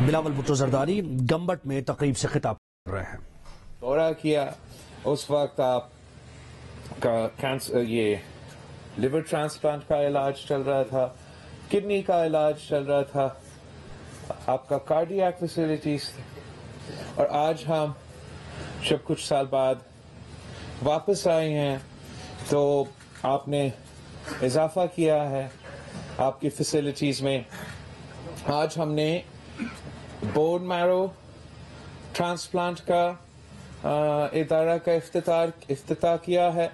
بلاول بھٹو زرداری گمبٹ میں تقریب سے خطاب کر رہے ہیں. دورہ کیا اس وقت آپ کا یہ لیور ٹرانسپلانٹ کا علاج چل رہا تھا, کڈنی کا علاج چل رہا تھا, آپ کا کارڈیاک فیسلٹیز تھے, اور آج ہم جب کچھ سال بعد واپس آئے ہیں تو آپ نے اضافہ کیا ہے آپ کی فیسلٹیز میں. آج ہم نے بون میرو ٹرانسپلانٹ کا ادارہ کا افتتاح کیا ہے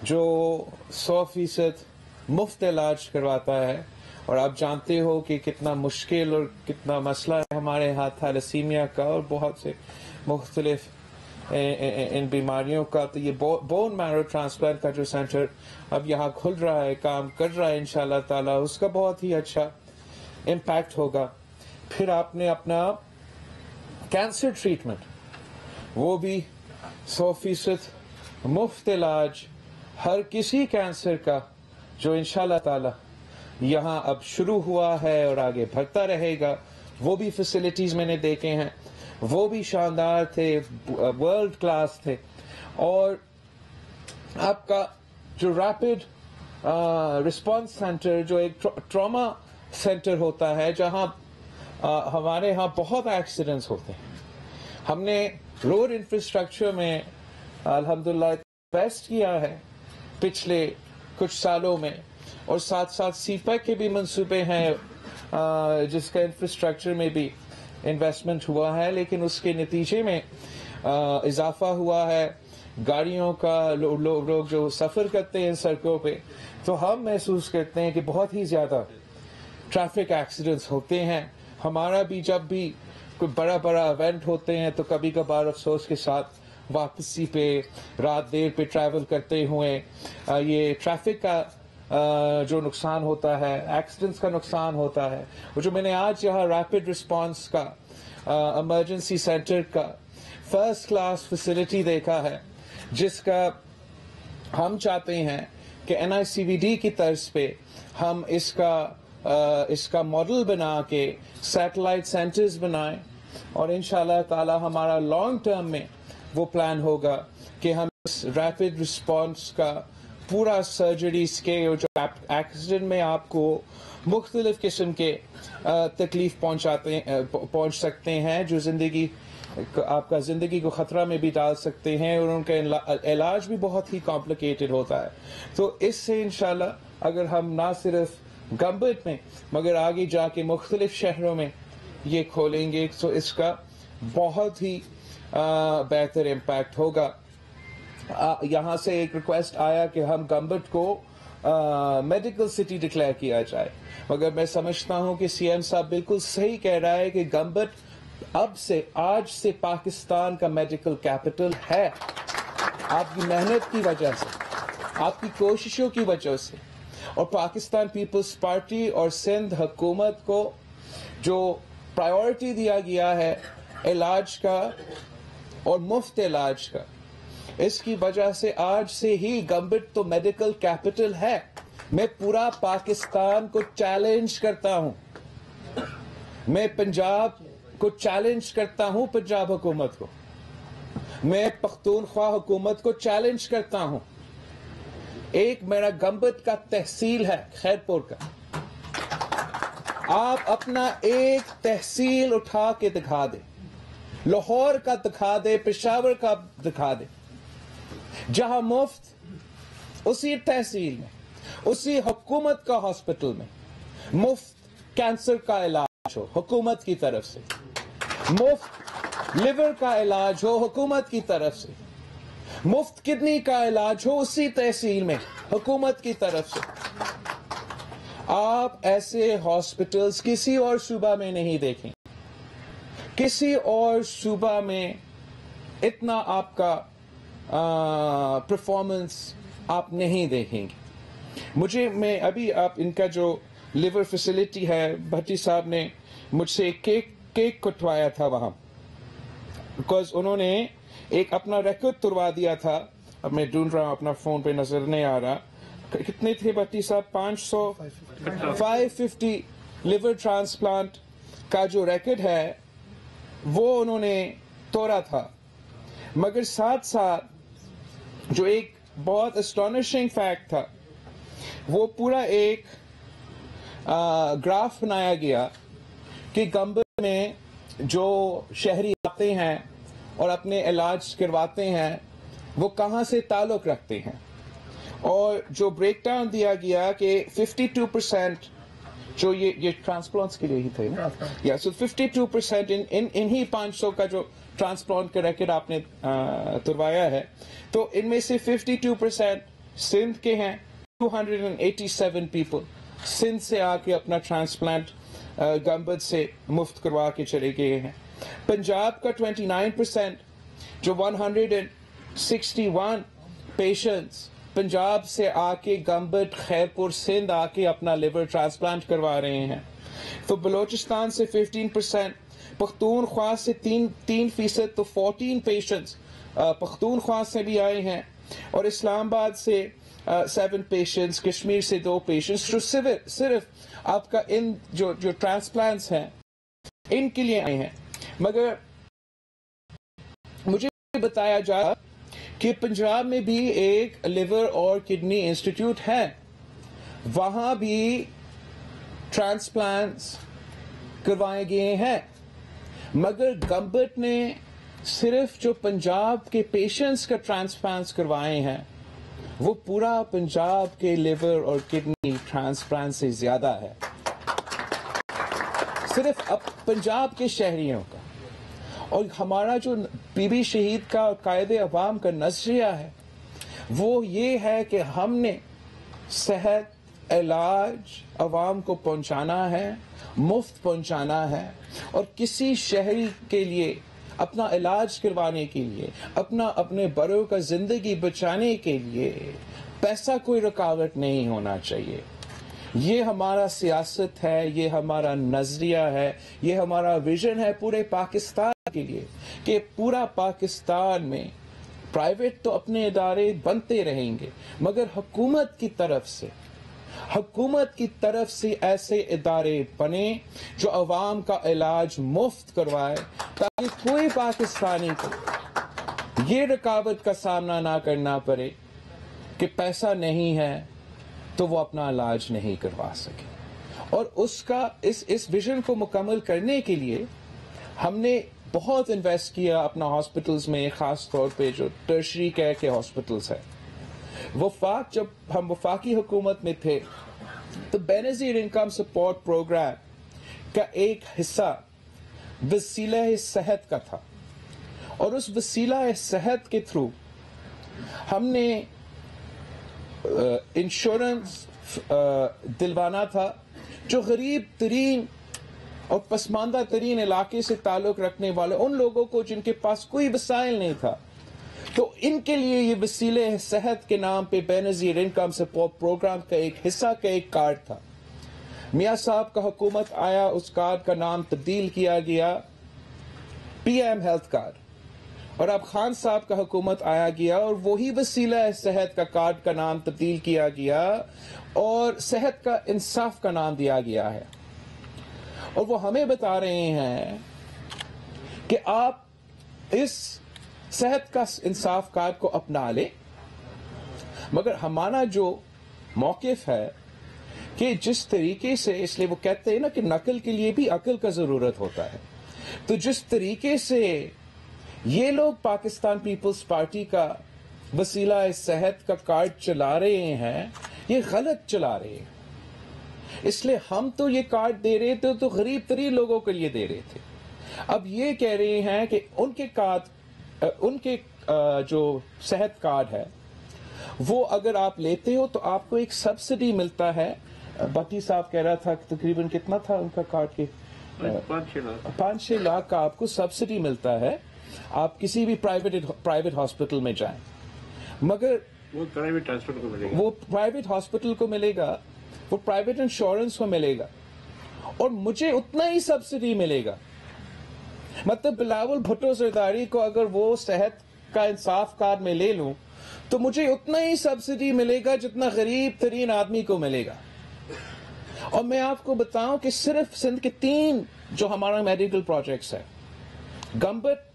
جو 100% مفت علاج کرواتا ہے. اور آپ جانتے ہو کہ کتنا مشکل اور کتنا مسئلہ ہے ہمارے یہاں تھیلیسیمیا کا اور بہت سے مختلف ان بیماریوں کا. تو یہ بون میرو ٹرانسپلانٹ کا جو سینٹر اب یہاں کھل رہا ہے, کام کر رہا ہے انشاءاللہ تعالی, اس کا بہت ہی اچھا امپیکٹ ہوگا. پھر آپ نے اپنا کینسر ٹریٹمنٹ وہ بھی 100% مفت علاج ہر کسی کینسر کا جو انشاءاللہ تعالی یہاں اب شروع ہوا ہے اور آگے بڑھتا رہے گا. وہ بھی فیسلٹیز میں نے دیکھے ہیں, وہ بھی شاندار تھے, ورلڈ کلاس تھے. اور آپ کا جو ریپڈ رسپانس سینٹر جو ایک ٹراما سینٹر ہوتا ہے جہاں ہمارے ہاں بہت ایکسیڈنٹس ہوتے ہیں, ہم نے روڈ انفراسٹرکچر میں الحمدللہ انویسٹ کیا ہے پچھلے کچھ سالوں میں, اور ساتھ ساتھ سی پیک کے بھی منصوبے ہیں جس کا انفراسٹرکچر میں بھی انویسٹمنٹ ہوا ہے, لیکن اس کے نتیجے میں اضافہ ہوا ہے گاڑیوں کا. لوگ جو سفر کرتے ہیں سڑکوں پہ تو ہم محسوس کرتے ہیں کہ بہت ہی زیادہ ٹریفک ایکسیڈنٹس ہوتے ہیں. ہمارا بھی جب بھی کوئی بڑا ایونٹ ہوتے ہیں تو کبھی کبھار افسوس کے ساتھ واپسی پہ رات دیر پہ ٹریول کرتے ہوئے یہ ٹریفک کا جو نقصان ہوتا ہے, ایکسیڈنٹس کا نقصان ہوتا ہے. اور جو میں نے آج یہاں ریپڈ رسپانس کا ایمرجنسی سینٹر کا فرسٹ کلاس فیسلٹی دیکھا ہے, جس کا ہم چاہتے ہیں کہ NICVD کی طرز پہ ہم اس کا ماڈل بنا کے سیٹلائٹ سینٹرز بنائیں, اور انشاءاللہ تعالی ہمارا لانگ ٹرم میں وہ پلان ہوگا کہ ہم اس ریپڈ رسپانس کا پورا سرجریز کے جو ایکسیڈنٹ میں آپ کو مختلف قسم کے تکلیف پہنچ سکتے ہیں جو آپ کا زندگی کو خطرہ میں بھی ڈال سکتے ہیں, اور ان کا علاج بھی بہت ہی کمپلیکیٹڈ ہوتا ہے. تو اس سے انشاءاللہ اگر ہم نہ صرف گمبٹ میں مگر آگے جا کے مختلف شہروں میں یہ کھولیں گے تو اس کا بہت ہی بہتر امپیکٹ ہوگا. یہاں سے ایک ریکویسٹ آیا کہ ہم گمبٹ کو میڈیکل سٹی ڈکلیئر کیا جائے, مگر میں سمجھتا ہوں کہ CM صاحب بالکل صحیح کہہ رہا ہے کہ گمبٹ آج سے پاکستان کا میڈیکل کیپٹل ہے. آپ کی محنت کی وجہ سے, آپ کی کوششوں کی وجہ سے, اور پاکستان پیپلز پارٹی اور سندھ حکومت کو جو پرائیورٹی دیا گیا ہے علاج کا اور مفت علاج کا, اس کی وجہ سے آج سے ہی گمبٹ تو میڈیکل کیپٹل ہے. میں پورا پاکستان کو چیلنج کرتا ہوں, میں پنجاب کو چیلنج کرتا ہوں, پنجاب حکومت کو, میں پختونخوا حکومت کو چیلنج کرتا ہوں. ایک میرا گمبٹ کا تحصیل ہے خیرپور کا, آپ اپنا ایک تحصیل اٹھا کے دکھا دیں, لاہور کا دکھا دیں, پشاور کا دکھا دیں, جہاں مفت اسی تحصیل میں اسی حکومت کا ہاسپٹل میں مفت کینسر کا علاج ہو حکومت کی طرف سے, مفت لیور کا علاج ہو حکومت کی طرف سے, مفت کڈنی کا علاج ہو اسی تحصیل میں حکومت کی طرف سے. آپ ایسے ہاسپٹلز کسی اور صوبہ میں نہیں دیکھیں, کسی اور صوبہ میں اتنا آپ کا پرفارمنس آپ نہیں دیکھیں گے. میں ابھی آپ ان کا جو لیور فیسلٹی ہے, بھٹی صاحب نے مجھ سے کیک کٹوایا تھا وہاں, بیکاز انہوں نے ایک اپنا ریکارڈ توڑوا دیا تھا. اب میں ڈھونڈ رہا ہوں, اپنا فون پہ نظر نہیں آ رہا. کتنے تھے بھٹی صاحب؟ 550 لیور ٹرانسپلانٹ کا جو ریکارڈ ہے وہ انہوں نے توڑا تھا، مگر ساتھ ساتھ جو ایک بہت اسٹانشنگ فیکٹ تھا وہ پورا ایک گراف بنایا گیا کہ گمبد میں جو شہری آتے ہیں اور اپنے علاج کرواتے ہیں وہ کہاں سے تعلق رکھتے ہیں، اور جو بریک ڈاؤن دیا گیا کہ 52% جو یہ ٹرانسپلانٹس کے لیے ہی تھے یا سو 52% انہی 500 کا جو ٹرانسپلانٹ کا ریکارڈ آپ نے تروایا ہے، تو ان میں سے 52% سندھ کے ہیں، 287 پیپل سندھ سے آ کے اپنا ٹرانسپلانٹ گمبد سے مفت کروا کے چلے گئے ہیں۔ پنجاب کا 29% جو 161 پیشنٹس پنجاب سے آ کے گمبد خیرپور سندھ آ کے اپنا لیور ٹرانسپلانٹ کروا رہے ہیں۔ تو بلوچستان سے 15%، پختونخوا سے 3% تو 14 پیشنٹس پختونخوا سے بھی آئے ہیں، اور اسلام آباد سے 7 پیشنٹس، کشمیر سے 2 پیشنٹس، جو صرف آپ کا ان جو ٹرانسپلانٹس ہیں ان کے لیے آئے ہیں۔ مگر مجھے بتایا جا کہ پنجاب میں بھی ایک لیور اور کڈنی انسٹیٹیوٹ ہے، وہاں بھی ٹرانسپلانٹس کروائے گئے ہیں، مگر گمبد نے صرف جو پنجاب کے پیشنٹس کا ٹرانسپلانٹس کروائے ہیں وہ پورا پنجاب کے لیور اور کڈنی ٹرانسپلانٹ سے زیادہ ہے، صرف اب پنجاب کے شہریوں کا۔ اور ہمارا جو بی بی شہید کا قائد عوام کا نظریہ ہے وہ یہ ہے کہ ہم نے صحت علاج عوام کو پہنچانا ہے، مفت پہنچانا ہے، اور کسی شہری کے لیے اپنا علاج کروانے کے لیے، اپنے بڑوں کا زندگی بچانے کے لیے پیسہ کوئی رکاوٹ نہیں ہونا چاہیے۔ یہ ہمارا سیاست ہے، یہ ہمارا نظریہ ہے، یہ ہمارا ویژن ہے پورے پاکستان کے لیے کہ پورا پاکستان میں پرائیویٹ تو اپنے ادارے بنتے رہیں گے، مگر حکومت کی طرف سے ایسے ادارے بنے جو عوام کا علاج مفت کروائے، تاکہ کوئی پاکستانی کو یہ رکاوٹ کا سامنا نہ کرنا پڑے کہ پیسہ نہیں ہے تو وہ اپنا علاج نہیں کروا سکے۔ اور اس ویژن کو مکمل کرنے کے لیے ہم نے بہت انویسٹ کیا اپنا ہاسپٹلز میں، خاص طور پہ جو ٹرشری کیئر کے ہاسپٹلز ہیں۔ جب ہم وفاقی حکومت میں تھے تو بے نظیر انکم سپورٹ پروگرام کا ایک حصہ وسیلہ صحت کا تھا، اور اس وسیلہ صحت کے تھرو ہم نے انشورنس دلوانا تھا جو غریب ترین اور پسماندہ ترین علاقے سے تعلق رکھنے والے ان لوگوں کو جن کے پاس کوئی وسائل نہیں تھا، تو ان کے لیے یہ وسیلہ صحت کے نام پہ بے نظیر انکم سپورٹ پروگرام کا ایک حصہ کا ایک کارڈ تھا۔ میاں صاحب کا حکومت آیا، اس کارڈ کا نام تبدیل کیا گیا پی ایم ہیلتھ کارڈ، اور اب خان صاحب کا حکومت آیا گیا اور وہی وسیلہ صحت کا کارڈ کا نام تبدیل کیا گیا اور صحت کا انصاف کا نام دیا گیا ہے۔ اور وہ ہمیں بتا رہے ہیں کہ آپ اس صحت کا انصاف کارڈ کو اپنا لیں، مگر ہمارا جو موقف ہے کہ جس طریقے سے، اس لیے وہ کہتے ہیں نا کہ نقل کے لیے بھی عقل کا ضرورت ہوتا ہے، تو جس طریقے سے یہ لوگ پاکستان پیپلز پارٹی کا وسیلہ صحت کا کارڈ چلا رہے ہیں، یہ غلط چلا رہے ہیں۔ اس لیے ہم تو یہ کارڈ دے رہے تھے تو غریب ترین لوگوں کے لیے دے رہے تھے، اب یہ کہہ رہے ہیں کہ ان کے جو صحت کارڈ ہے وہ اگر آپ لیتے ہو تو آپ کو ایک سبسڈی ملتا ہے۔ بٹی صاحب کہہ رہا تھا کہ تقریباً کتنا تھا ان کا کارڈ کے 5-6 لاکھ کا آپ کو سبسڈی ملتا ہے، آپ کسی بھی پرائیویٹ ہاسپٹل میں جائیں، مگر وہ پرائیویٹ ہاسپٹل کو ملے گا، وہ پرائیویٹ ہاسپٹل کو ملے گا، وہ پرائیویٹ انشورنس کو ملے گا، اور مجھے اتنا ہی سبسڈی ملے گا۔ مطلب بلاول بھٹو زرداری کو اگر وہ صحت کا انصاف کارڈ میں لے لوں تو مجھے اتنا ہی سبسڈی ملے گا جتنا غریب ترین آدمی کو ملے گا۔ اور میں آپ کو بتاؤں کہ صرف سندھ کے 3 جو ہمارا میڈیکل پروجیکٹس ہے. گمبٹ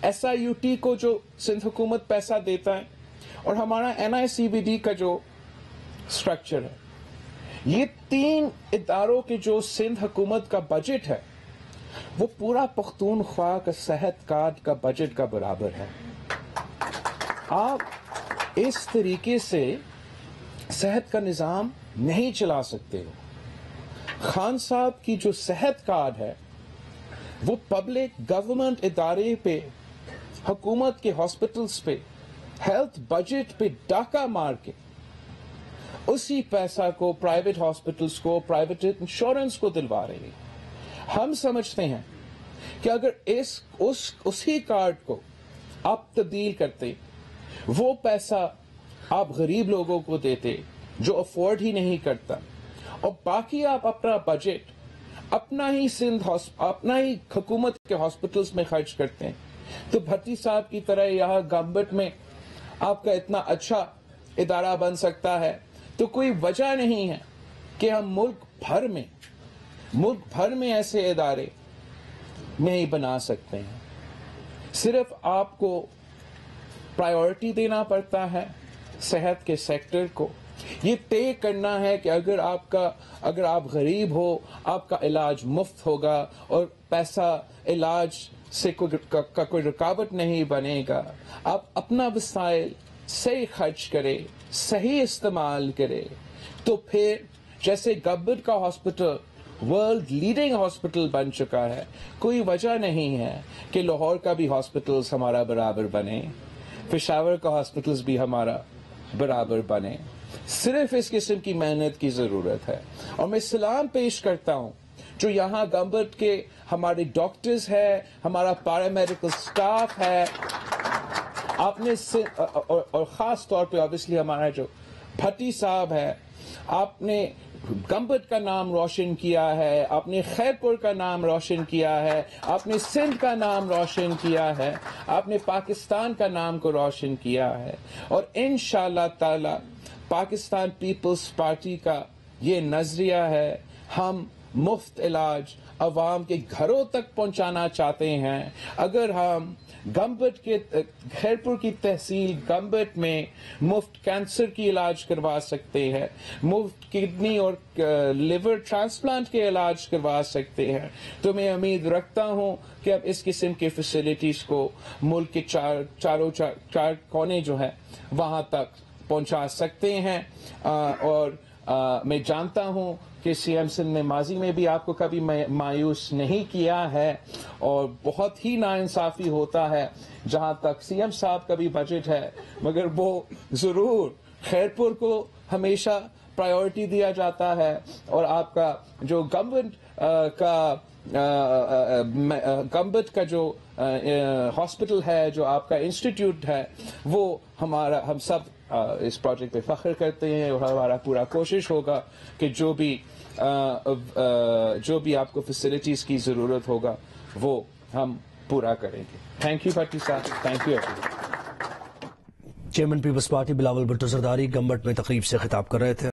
SIUT کو جو سندھ حکومت پیسہ دیتا ہے اور ہمارا NICVD کا جو اسٹرکچر ہے, یہ 3 اداروں کے جو سندھ حکومت کا بجٹ ہے وہ پورا پختونخوا کا صحت کارڈ کا بجٹ کا برابر ہے. آپ اس طریقے سے صحت کا نظام نہیں چلا سکتے ہو. خان صاحب کی جو صحت کارڈ ہے وہ پبلک گورنمنٹ ادارے پہ, حکومت کے ہاسپٹلز پہ, ہیلتھ بجٹ پہ ڈاکہ مار کے اسی پیسہ کو پرائیویٹ ہاسپٹلز کو, پرائیویٹ انشورنس کو دلوا رہے ہیں. ہم سمجھتے ہیں کہ اگر اسی کارڈ کو آپ تبدیل کرتے, وہ پیسہ آپ غریب لوگوں کو دیتے جو افورڈ ہی نہیں کرتا, اور باقی آپ اپنا بجٹ اپنا ہی حکومت کے ہاسپٹلز میں خرچ کرتے ہیں, تو بھٹی صاحب کی طرح یہاں گمبٹ میں آپ کا اتنا اچھا ادارہ بن سکتا ہے. تو کوئی وجہ نہیں ہے کہ ہم ملک بھر میں ایسے ادارے نہیں بنا سکتے ہیں. صرف آپ کو پرائیورٹی دینا پڑتا ہے صحت کے سیکٹر کو. یہ طے کرنا ہے کہ اگر آپ غریب ہو, آپ کا علاج مفت ہوگا اور پیسہ علاج سے کوئی رکاوٹ نہیں بنے گا. آپ اپنا وسائل صحیح خرچ کرے, صحیح استعمال کرے, تو پھر جیسے گمبٹ کا ہاسپٹل ورلڈ لیڈنگ ہاسپٹل بن چکا ہے, کوئی وجہ نہیں ہے کہ لاہور کا بھی ہاسپٹلز ہمارا برابر بنے, پشاور کا ہاسپٹلز بھی ہمارا برابر بنے. صرف اس قسم کی محنت کی ضرورت ہے. اور میں سلام پیش کرتا ہوں جو یہاں گمبٹ کے ہمارے ڈاکٹرز ہے, ہمارا پیرامیڈیکل سٹاف ہے, آپ نے اور خاص طور پہ obviously ہمارا جو بھٹی صاحب ہے, آپ نے گمبٹ کا نام روشن کیا ہے, آپ نے خیرپور کا نام روشن کیا ہے, آپ نے سندھ کا نام روشن کیا ہے, آپ نے پاکستان کا نام کو روشن کیا ہے. اور انشاءاللہ تعالی پاکستان پیپلز پارٹی کا یہ نظریہ ہے, ہم مفت علاج عوام کے گھروں تک پہنچانا چاہتے ہیں. اگر ہم گمبٹ کے خیرپور کی تحصیل گمبٹ میں مفت کینسر کی علاج کروا سکتے ہیں, مفت کڈنی اور لیور ٹرانسپلانٹ کے علاج کروا سکتے ہیں, تو میں امید رکھتا ہوں کہ اب اس قسم کے فیسلٹیز کو ملک کے چار کونے جو ہیں وہاں تک پہنچا سکتے ہیں. اور میں جانتا ہوں کہ CM سندھ نے ماضی میں بھی آپ کو کبھی مایوس نہیں کیا ہے, اور بہت ہی ناانصافی ہوتا ہے جہاں تک CM صاحب کا بھی بجٹ ہے, مگر وہ ضرور خیرپور کو ہمیشہ پرائیورٹی دیا جاتا ہے, اور آپ کا جو گمبٹ کا جو ہاسپٹل ہے, جو آپ کا انسٹیٹیوٹ ہے, وہ ہم سب اس پروجیکٹ پہ فخر کرتے ہیں, اور ہمارا پورا کوشش ہوگا کہ جو بھی آپ کو فیسلٹیز کی ضرورت ہوگا وہ ہم پورا کریں گے. تھینک یو بھٹی صاحب, thank you. Chairman peoples party Bilawal Bhutto Zardari Gambat میں تقریب سے خطاب کر رہے تھے.